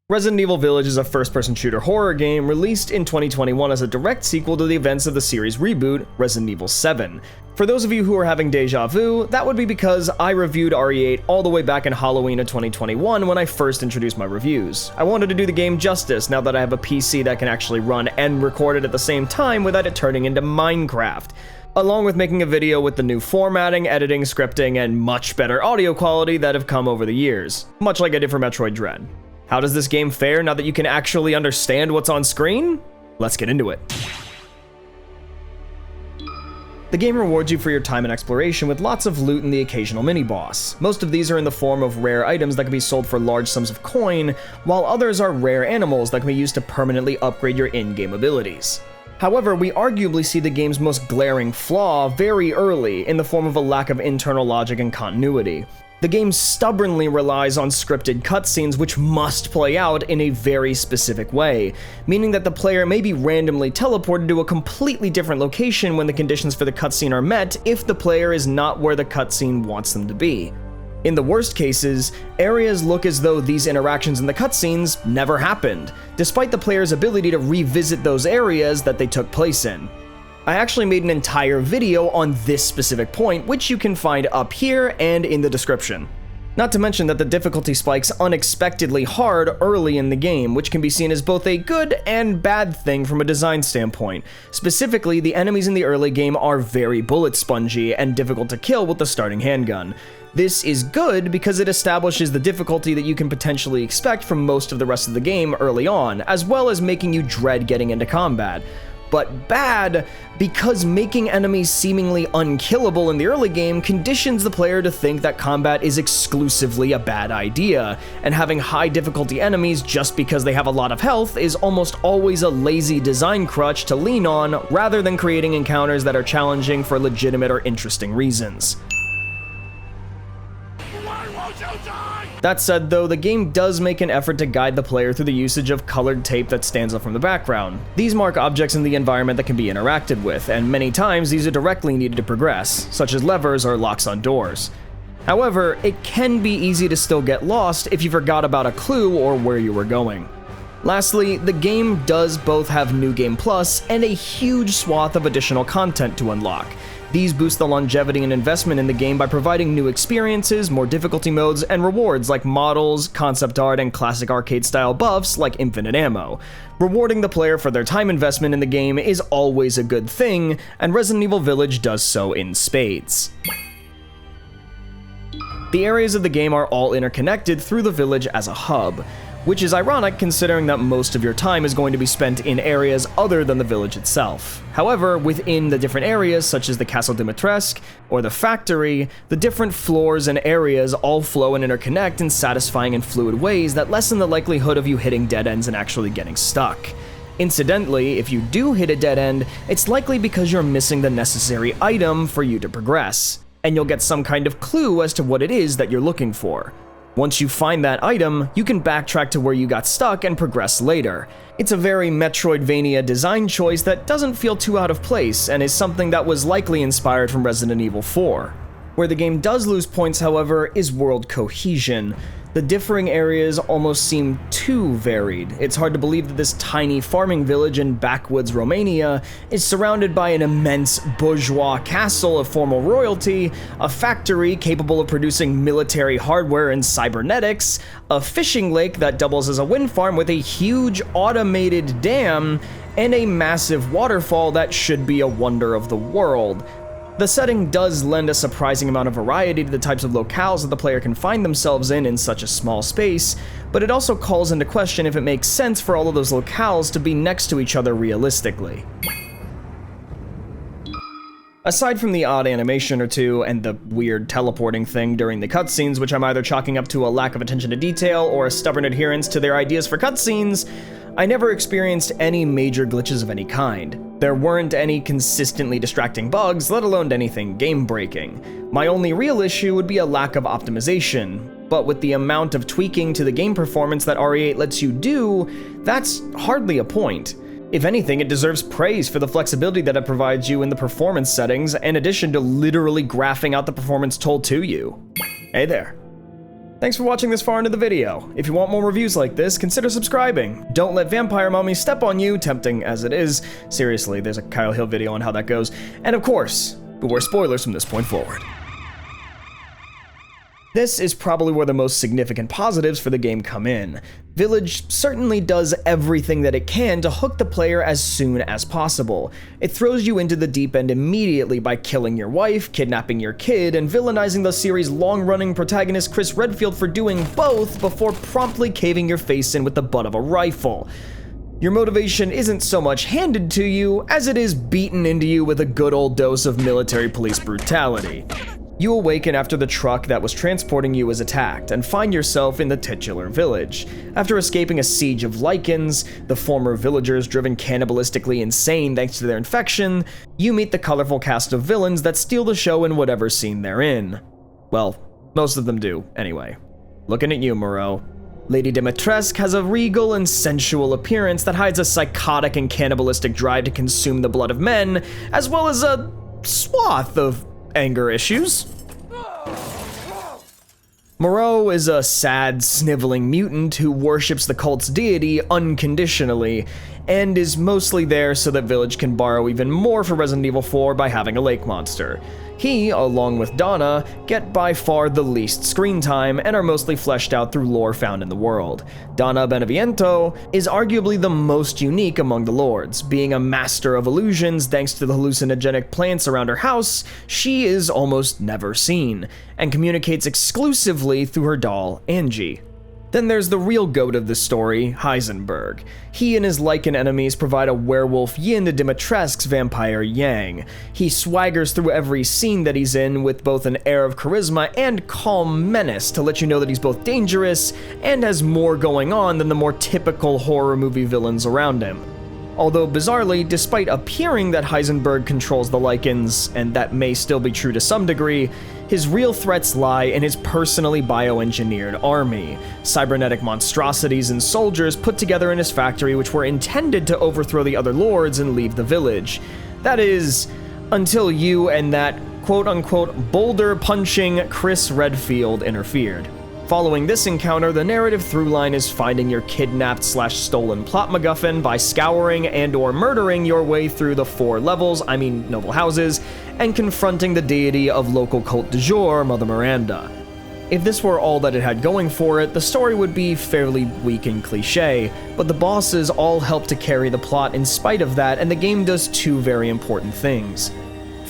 Resident Evil Village is a first-person shooter horror game released in 2021 as a direct sequel to the events of the series reboot, Resident Evil 7. For those of you who are having deja vu, that would be because I reviewed RE8 all the way back in Halloween of 2021 when I first introduced my reviews. I wanted to do the game justice now that I have a PC that can actually run and record it at the same time without it turning into Minecraft, along with making a video with the new formatting, editing, scripting, and much better audio quality that have come over the years, much like I did for Metroid Dread. How does this game fare now that you can actually understand what's on screen? Let's get into it. The game rewards you for your time and exploration with lots of loot and the occasional mini-boss. Most of these are in the form of rare items that can be sold for large sums of coin, while others are rare animals that can be used to permanently upgrade your in-game abilities. However, we arguably see the game's most glaring flaw very early in the form of a lack of internal logic and continuity. The game stubbornly relies on scripted cutscenes which must play out in a very specific way, meaning that the player may be randomly teleported to a completely different location when the conditions for the cutscene are met if the player is not where the cutscene wants them to be. In the worst cases, areas look as though these interactions in the cutscenes never happened, despite the player's ability to revisit those areas that they took place in. I actually made an entire video on this specific point, which you can find up here and in the description. Not to mention that the difficulty spikes unexpectedly hard early in the game, which can be seen as both a good and bad thing from a design standpoint. Specifically, the enemies in the early game are very bullet spongy and difficult to kill with the starting handgun. This is good because it establishes the difficulty that you can potentially expect from most of the rest of the game early on, as well as making you dread getting into combat. But bad because making enemies seemingly unkillable in the early game conditions the player to think that combat is exclusively a bad idea, and having high difficulty enemies just because they have a lot of health is almost always a lazy design crutch to lean on rather than creating encounters that are challenging for legitimate or interesting reasons. That said though, the game does make an effort to guide the player through the usage of colored tape that stands up from the background. These mark objects in the environment that can be interacted with, and many times these are directly needed to progress, such as levers or locks on doors. However, it can be easy to still get lost if you forgot about a clue or where you were going. Lastly, the game does both have New Game Plus and a huge swath of additional content to unlock. These boost the longevity and investment in the game by providing new experiences, more difficulty modes, and rewards like models, concept art, and classic arcade-style buffs like infinite ammo. Rewarding the player for their time investment in the game is always a good thing, and Resident Evil Village does so in spades. The areas of the game are all interconnected through the village as a hub, which is ironic considering that most of your time is going to be spent in areas other than the village itself. However, within the different areas, such as the Castle Dimitrescu or the factory, the different floors and areas all flow and interconnect in satisfying and fluid ways that lessen the likelihood of you hitting dead ends and actually getting stuck. Incidentally, if you do hit a dead end, it's likely because you're missing the necessary item for you to progress, and you'll get some kind of clue as to what it is that you're looking for. Once you find that item, you can backtrack to where you got stuck and progress later. It's a very Metroidvania design choice that doesn't feel too out of place and is something that was likely inspired from Resident Evil 4. Where the game does lose points, however, is world cohesion. The differing areas almost seem too varied. It's hard to believe that this tiny farming village in backwoods Romania is surrounded by an immense bourgeois castle of formal royalty, a factory capable of producing military hardware and cybernetics, a fishing lake that doubles as a wind farm with a huge automated dam, and a massive waterfall that should be a wonder of the world. The setting does lend a surprising amount of variety to the types of locales that the player can find themselves in such a small space, but it also calls into question if it makes sense for all of those locales to be next to each other realistically. Aside from the odd animation or two and the weird teleporting thing during the cutscenes, which I'm either chalking up to a lack of attention to detail or a stubborn adherence to their ideas for cutscenes, I never experienced any major glitches of any kind. There weren't any consistently distracting bugs, let alone anything game-breaking. My only real issue would be a lack of optimization, but with the amount of tweaking to the game performance that RE8 lets you do, that's hardly a point. If anything, it deserves praise for the flexibility that it provides you in the performance settings, in addition to literally graphing out the performance told to you. Hey there. Thanks for watching this far into the video. If you want more reviews like this, consider subscribing. Don't let vampire mommy step on you, tempting as it is. Seriously, there's a Kyle Hill video on how that goes. And of course, beware spoilers from this point forward. This is probably where the most significant positives for the game come in. Village certainly does everything that it can to hook the player as soon as possible. It throws you into the deep end immediately by killing your wife, kidnapping your kid, and villainizing the series' long-running protagonist Chris Redfield for doing both before promptly caving your face in with the butt of a rifle. Your motivation isn't so much handed to you as it is beaten into you with a good old dose of military police brutality. You awaken after the truck that was transporting you is attacked, and find yourself in the titular village. After escaping a siege of lichens, the former villagers driven cannibalistically insane thanks to their infection, you meet the colorful cast of villains that steal the show in whatever scene they're in. Well, most of them do, anyway. Looking at you, Moreau. Lady Dimitrescu has a regal and sensual appearance that hides a psychotic and cannibalistic drive to consume the blood of men, as well as a swath of anger issues. Moreau is a sad, sniveling mutant who worships the cult's deity unconditionally, and is mostly there so that Village can borrow even more for Resident Evil 4 by having a lake monster. He, along with Donna, get by far the least screen time and are mostly fleshed out through lore found in the world. Donna Beneviento is arguably the most unique among the lords. Being a master of illusions thanks to the hallucinogenic plants around her house, she is almost never seen, and communicates exclusively through her doll, Angie. Then there's the real goat of the story, Heisenberg. He and his lichen enemies provide a werewolf yin to Dimitrescu's vampire yang. He swaggers through every scene that he's in with both an air of charisma and calm menace to let you know that he's both dangerous and has more going on than the more typical horror movie villains around him. Although bizarrely, despite appearing that Heisenberg controls the lichens, and that may still be true to some degree, his real threats lie in his personally bioengineered army, cybernetic monstrosities and soldiers put together in his factory which were intended to overthrow the other lords and leave the village. That is, until you and that quote-unquote boulder-punching Chris Redfield interfered. Following this encounter, the narrative through-line is finding your kidnapped/stolen plot MacGuffin by scouring and/or murdering your way through the 4 levels, noble houses, and confronting the deity of local cult du jour, Mother Miranda. If this were all that it had going for it, the story would be fairly weak and cliché, but the bosses all help to carry the plot in spite of that, and the game does 2 very important things.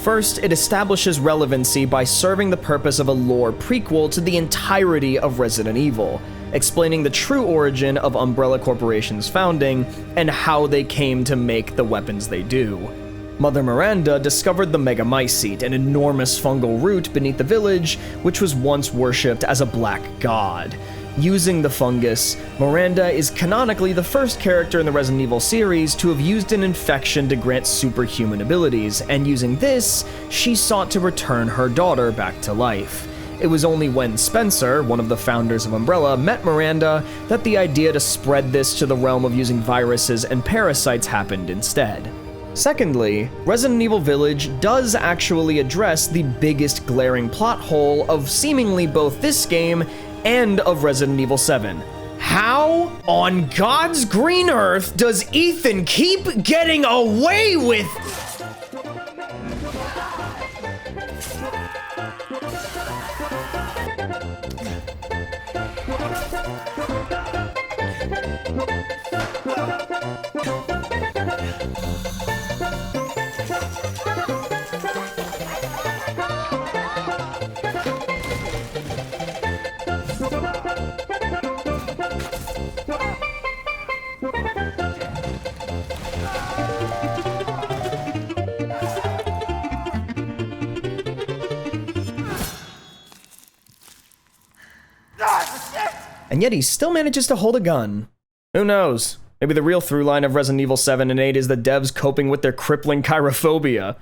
First, it establishes relevancy by serving the purpose of a lore prequel to the entirety of Resident Evil, explaining the true origin of Umbrella Corporation's founding and how they came to make the weapons they do. Mother Miranda discovered the Megamycete, an enormous fungal root beneath the village, which was once worshipped as a black god. Using the fungus, Miranda is canonically the first character in the Resident Evil series to have used an infection to grant superhuman abilities, and using this, she sought to return her daughter back to life. It was only when Spencer, one of the founders of Umbrella, met Miranda that the idea to spread this to the realm of using viruses and parasites happened instead. Secondly, Resident Evil Village does actually address the biggest glaring plot hole of seemingly both this game and of Resident Evil 7. How on God's green earth does Ethan keep getting away with... And yet he still manages to hold a gun. Who knows? Maybe the real through line of Resident Evil 7 and 8 is the devs coping with their crippling chirophobia.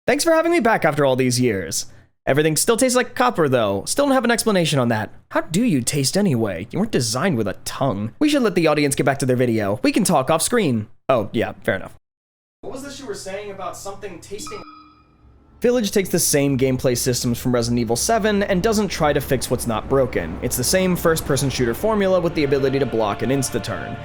Thanks for having me back after all these years. Everything still tastes like copper though. Still don't have an explanation on that. How do you taste anyway? You weren't designed with a tongue. We should let the audience get back to their video. We can talk off screen. Oh, yeah, fair enough. What was this you were saying about something tasting... Village takes the same gameplay systems from Resident Evil 7 and doesn't try to fix what's not broken. It's the same first-person shooter formula with the ability to block and insta-turn.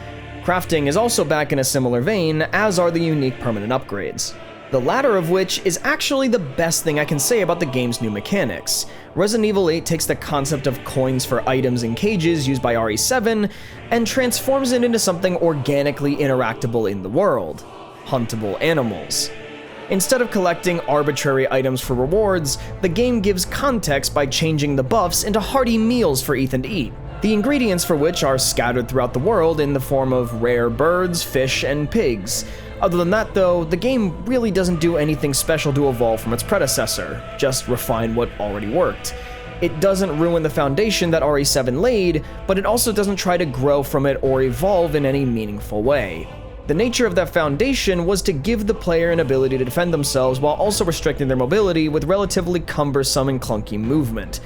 Crafting is also back in a similar vein, as are the unique permanent upgrades. The latter of which is actually the best thing I can say about the game's new mechanics. Resident Evil 8 takes the concept of coins for items in cages used by RE7 and transforms it into something organically interactable in the world: huntable animals. Instead of collecting arbitrary items for rewards, the game gives context by changing the buffs into hearty meals for Ethan to eat, the ingredients for which are scattered throughout the world in the form of rare birds, fish, and pigs. Other than that though, the game really doesn't do anything special to evolve from its predecessor, just refine what already worked. It doesn't ruin the foundation that RE7 laid, but it also doesn't try to grow from it or evolve in any meaningful way. The nature of that foundation was to give the player an ability to defend themselves while also restricting their mobility with relatively cumbersome and clunky movement.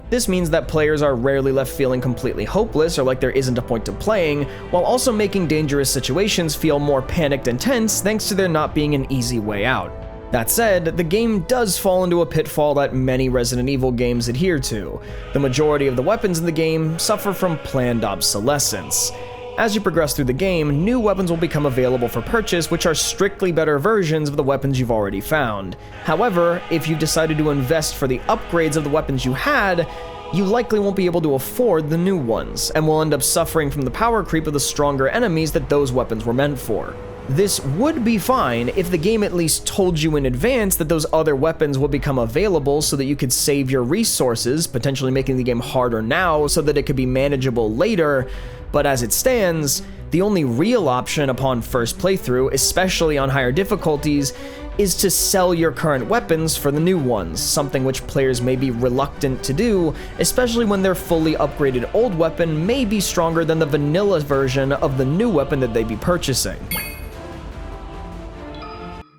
This means that players are rarely left feeling completely hopeless or like there isn't a point to playing, while also making dangerous situations feel more panicked and tense thanks to there not being an easy way out. That said, the game does fall into a pitfall that many Resident Evil games adhere to. The majority of the weapons in the game suffer from planned obsolescence. As you progress through the game, new weapons will become available for purchase, which are strictly better versions of the weapons you've already found. However, if you've decided to invest for the upgrades of the weapons you had, you likely won't be able to afford the new ones, and will end up suffering from the power creep of the stronger enemies that those weapons were meant for. This would be fine if the game at least told you in advance that those other weapons would become available so that you could save your resources, potentially making the game harder now so that it could be manageable later. But as it stands, the only real option upon first playthrough, especially on higher difficulties, is to sell your current weapons for the new ones, something which players may be reluctant to do, especially when their fully upgraded old weapon may be stronger than the vanilla version of the new weapon that they'd be purchasing.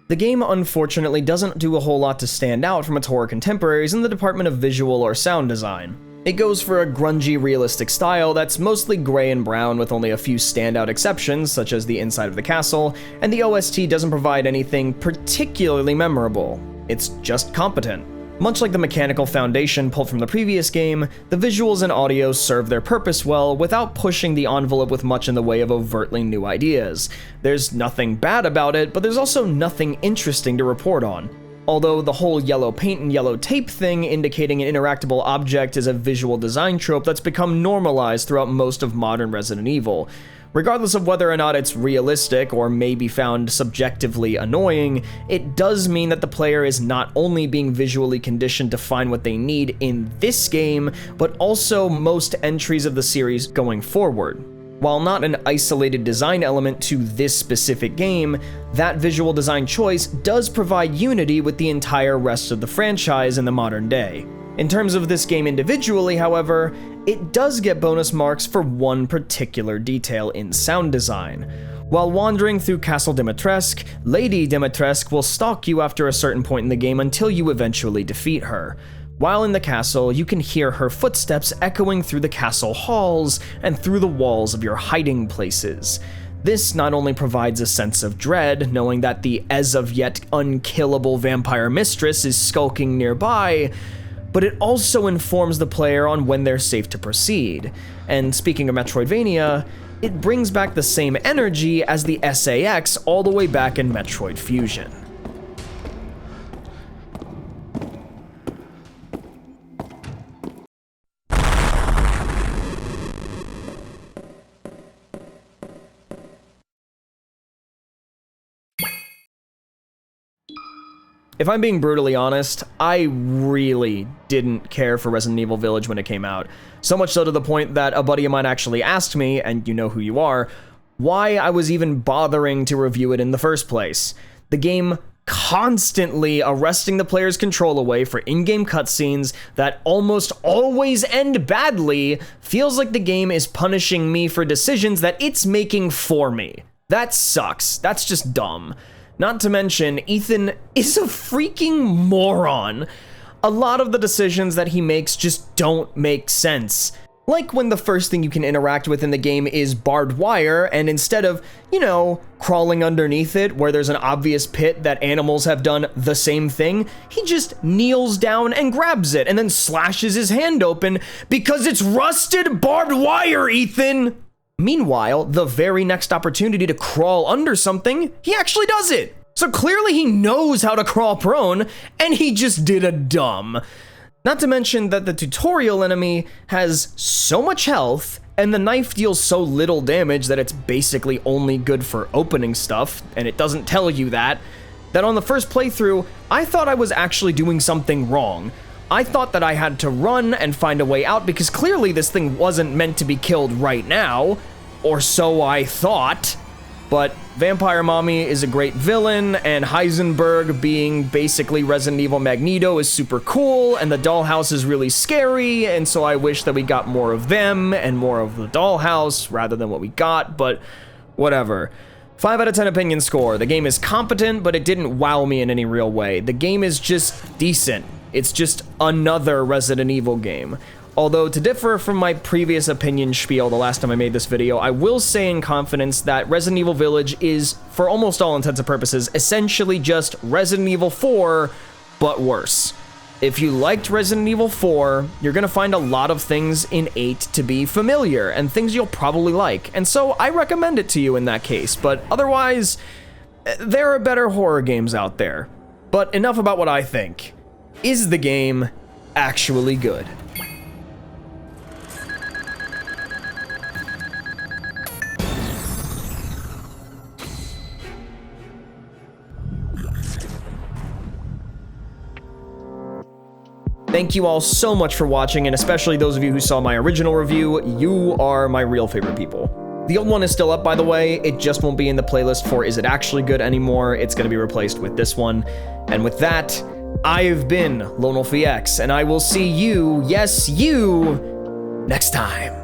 The game unfortunately doesn't do a whole lot to stand out from its horror contemporaries in the department of visual or sound design. It goes for a grungy, realistic style that's mostly gray and brown with only a few standout exceptions, such as the inside of the castle, and the OST doesn't provide anything particularly memorable. It's just competent. Much like the mechanical foundation pulled from the previous game, the visuals and audio serve their purpose well without pushing the envelope with much in the way of overtly new ideas. There's nothing bad about it, but there's also nothing interesting to report on. Although the whole yellow paint and yellow tape thing indicating an interactable object is a visual design trope that's become normalized throughout most of modern Resident Evil. Regardless of whether or not it's realistic or may be found subjectively annoying, it does mean that the player is not only being visually conditioned to find what they need in this game, but also most entries of the series going forward. While not an isolated design element to this specific game, that visual design choice does provide unity with the entire rest of the franchise in the modern day. In terms of this game individually, however, it does get bonus marks for one particular detail in sound design. While wandering through Castle Dimitrescu, Lady Dimitrescu will stalk you after a certain point in the game until you eventually defeat her. While in the castle, you can hear her footsteps echoing through the castle halls and through the walls of your hiding places. This not only provides a sense of dread, knowing that the as of yet unkillable vampire mistress is skulking nearby, but it also informs the player on when they're safe to proceed. And speaking of Metroidvania, it brings back the same energy as the SAX all the way back in Metroid Fusion. If I'm being brutally honest, I really didn't care for Resident Evil Village when it came out. So much so to the point that a buddy of mine actually asked me, and you know who you are, why I was even bothering to review it in the first place. The game constantly arresting the player's control away for in-game cutscenes that almost always end badly feels like the game is punishing me for decisions that it's making for me. That sucks. That's just dumb. Not to mention, Ethan is a freaking moron. A lot of the decisions that he makes just don't make sense. Like when the first thing you can interact with in the game is barbed wire, and instead of, you know, crawling underneath it where there's an obvious pit that animals have done the same thing, he just kneels down and grabs it and then slashes his hand open because it's rusted barbed wire, Ethan! Meanwhile, the very next opportunity to crawl under something, he actually does it! So clearly he knows how to crawl prone, and he just did a dumb. Not to mention that the tutorial enemy has so much health, and the knife deals so little damage that it's basically only good for opening stuff, and it doesn't tell you that on the first playthrough, I thought I was actually doing something wrong. I thought that I had to run and find a way out because clearly this thing wasn't meant to be killed right now, or so I thought. But Vampire Mommy is a great villain, and Heisenberg being basically Resident Evil Magneto is super cool, and the dollhouse is really scary, and so I wish that we got more of them and more of the dollhouse rather than what we got, but whatever. 5 out of 10 opinion score. The game is competent, but it didn't wow me in any real way. The game is just decent. It's just another Resident Evil game. Although, to differ from my previous opinion spiel the last time I made this video, I will say in confidence that Resident Evil Village is, for almost all intents and purposes, essentially just Resident Evil 4, but worse. If you liked Resident Evil 4, you're gonna find a lot of things in 8 to be familiar, and things you'll probably like, and so I recommend it to you in that case, but otherwise, there are better horror games out there. But enough about what I think. Is the game actually good? Thank you all so much for watching, and especially those of you who saw my original review. You are my real favorite people. The old one is still up, by the way. It just won't be in the playlist for Is It Actually Good anymore. It's going to be replaced with this one. And with that, I've been LoneWolfEX, and I will see you, yes, you, next time.